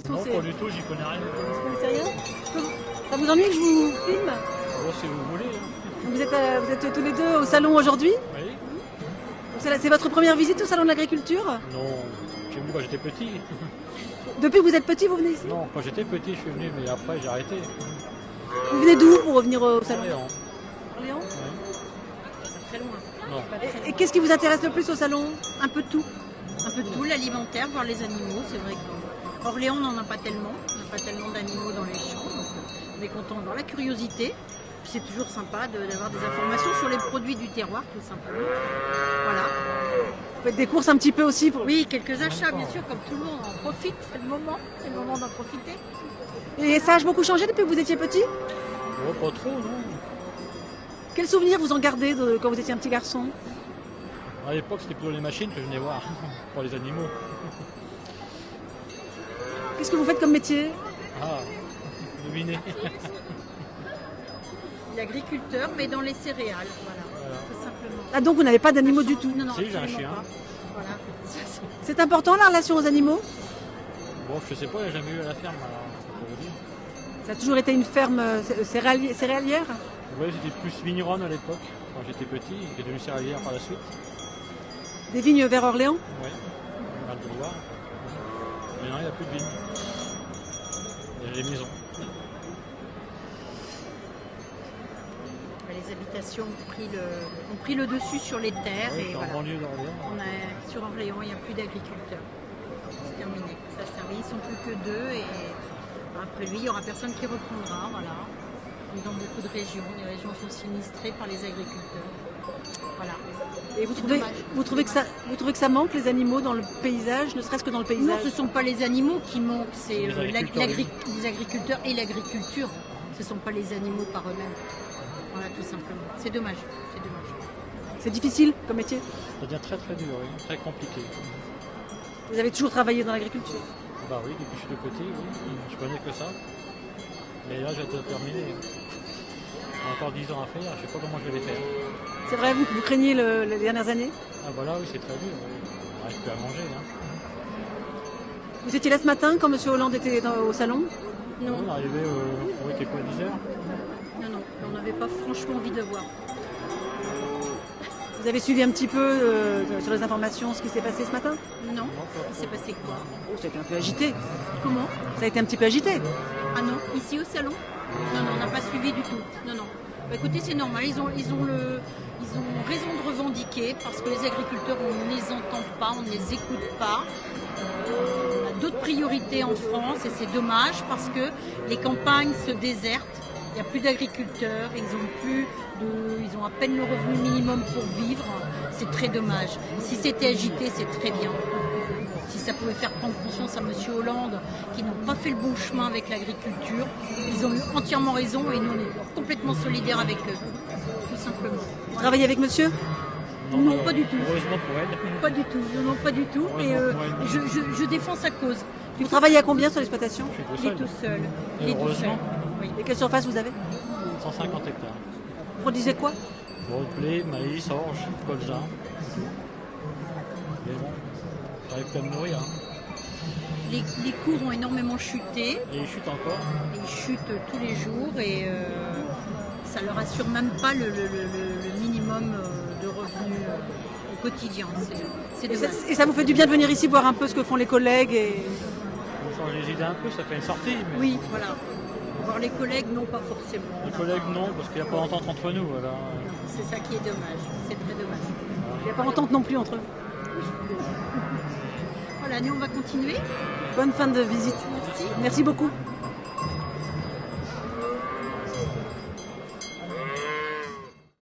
Non, pas du tout, j'y connais rien. Vous connaissez rien? Ça vous ennuie que je vous filme? Bon, si vous voulez. Vous êtes tous les deux au salon aujourd'hui? Oui. C'est votre première visite au salon de l'agriculture? Non, j'ai venu quand j'étais petit. Depuis que vous êtes petit, vous venez ici? Non, quand j'étais petit, je suis venu, mais après j'ai arrêté. Vous venez d'où pour revenir au salon? Orléans. Orléans? Oui. Très loin. Non. Et qu'est-ce qui vous intéresse le plus au salon? Un peu de tout? Un peu de tout, l'alimentaire, voir les animaux. C'est vrai qu'Orléans, on n'en a pas tellement. On n'a pas tellement d'animaux dans les champs. Donc on est content de voir la curiosité. Puis c'est toujours sympa d'avoir des informations sur les produits du terroir, tout simplement. Voilà. Vous faites des courses un petit peu aussi pour... Oui, quelques achats, bien sûr, comme tout le monde. On profite, c'est le moment d'en profiter. Et ça a beaucoup changé depuis que vous étiez petit? Oh, pas trop, non. Quels souvenirs vous en gardez de quand vous étiez un petit garçon? À l'époque, c'était plutôt les machines que je venais voir, pour les animaux. Qu'est-ce que vous faites comme métier? Ah, devinez. L'agriculteur, mais dans les céréales, voilà, Voilà. tout simplement. Ah, donc vous n'avez pas d'animaux du tout? Non, non, Si, j'ai un absolument chien. pas. Voilà. C'est important la relation aux animaux? Bon, je sais pas, j'ai jamais eu à la ferme, alors c'est pour vous dire. Ça a toujours été une ferme céréalière? Oui, c'était plus vigneronne à l'époque, quand j'étais petit, qui est devenu céréalière par la suite. Des vignes vers Orléans? Oui, Val de Loire. Mais non, il n'y a plus de vignes. Il y a les maisons. Les habitations ont pris le dessus sur les terres. Oui, Et en voilà. banlieue d'Orléans. Sur Orléans, il n'y a plus d'agriculteurs. C'est terminé. Ça se termine. Ils ne sont plus que deux. Et après lui, il n'y aura personne qui reprendra. Voilà. Comme dans beaucoup de régions. Les régions sont sinistrées par les agriculteurs. Voilà. Et vous trouvez que ça manque, les animaux, dans le paysage, ne serait-ce que dans le Non, paysage? ce ne sont pas les animaux qui manquent, c'est Les agriculteurs, les agriculteurs et l'agriculture. Ce ne sont pas les animaux par eux-mêmes. Voilà, tout simplement. C'est dommage. C'est dommage. C'est difficile comme métier? Ça devient très très dur, oui, très compliqué. Vous avez toujours travaillé dans l'agriculture? Bah oui, depuis que je suis tout petit, oui, je connais que ça. Mais là, j'ai terminé. J'ai encore 10 ans à faire, je sais pas comment je vais les faire. C'est vrai, vous craignez les dernières années? Ah bah là, oui, c'est très dur, oui. On n'arrive plus à manger. Hein. Vous étiez là ce matin quand M. Hollande était au salon? Non, On est arrivé, oui, t'es quoi, 10 heures? non, on n'avait pas franchement envie de voir. Vous avez suivi un petit peu sur les informations ce qui s'est passé ce matin? Non, pas il s'est trop. passé quoi? Oh, ça a été un peu agité. Comment? Ça a été un petit peu agité. Ah non, ici au salon? Non, on n'a pas suivi du tout. Non. Bah, écoutez, c'est normal, ils ont raison de revendiquer parce que les agriculteurs, on ne les entend pas, on ne les écoute pas. On a d'autres priorités en France et c'est dommage parce que les campagnes se désertent. Il n'y a plus d'agriculteurs, ils ont à peine le revenu minimum pour vivre. C'est très dommage. Si c'était agité, c'est très bien. Si ça pouvait faire prendre conscience à M. Hollande qui n'ont pas fait le bon chemin avec l'agriculture, ils ont eu entièrement raison et nous on est complètement solidaires avec eux, tout simplement. Vous travaillez avec monsieur? Non, pas du tout. Heureusement pour elle. Pas du tout, non, pas du tout. Et je défends sa cause. Vous travaillez à combien sur l'exploitation? Je suis Il est tout tout seul. seul. Il est tout seul. Heureusement. Oui. Et quelle surface vous avez? 150 hectares. Vous produisez quoi? Bon, blé, maïs, orge, colza. Mais bon, j'arrive plus à me nourrir. Hein. Les cours ont énormément chuté. Et il chute encore. Ils chutent tous les jours et ça leur assure même pas le minimum de revenus au quotidien. C'est dommage. Et ça vous fait du bien de venir ici voir un peu ce que font les collègues et... On change les idées un peu, ça fait une sortie. Mais Oui, voilà. Voir les collègues, non, pas forcément. les collègues, non, parce qu'il n'y a pas d'entente entre nous. Voilà. C'est ça qui est dommage. C'est très dommage. Il n'y a pas d'entente non plus entre eux. Voilà, nous on va continuer. Bonne fin de visite. Merci. Merci beaucoup.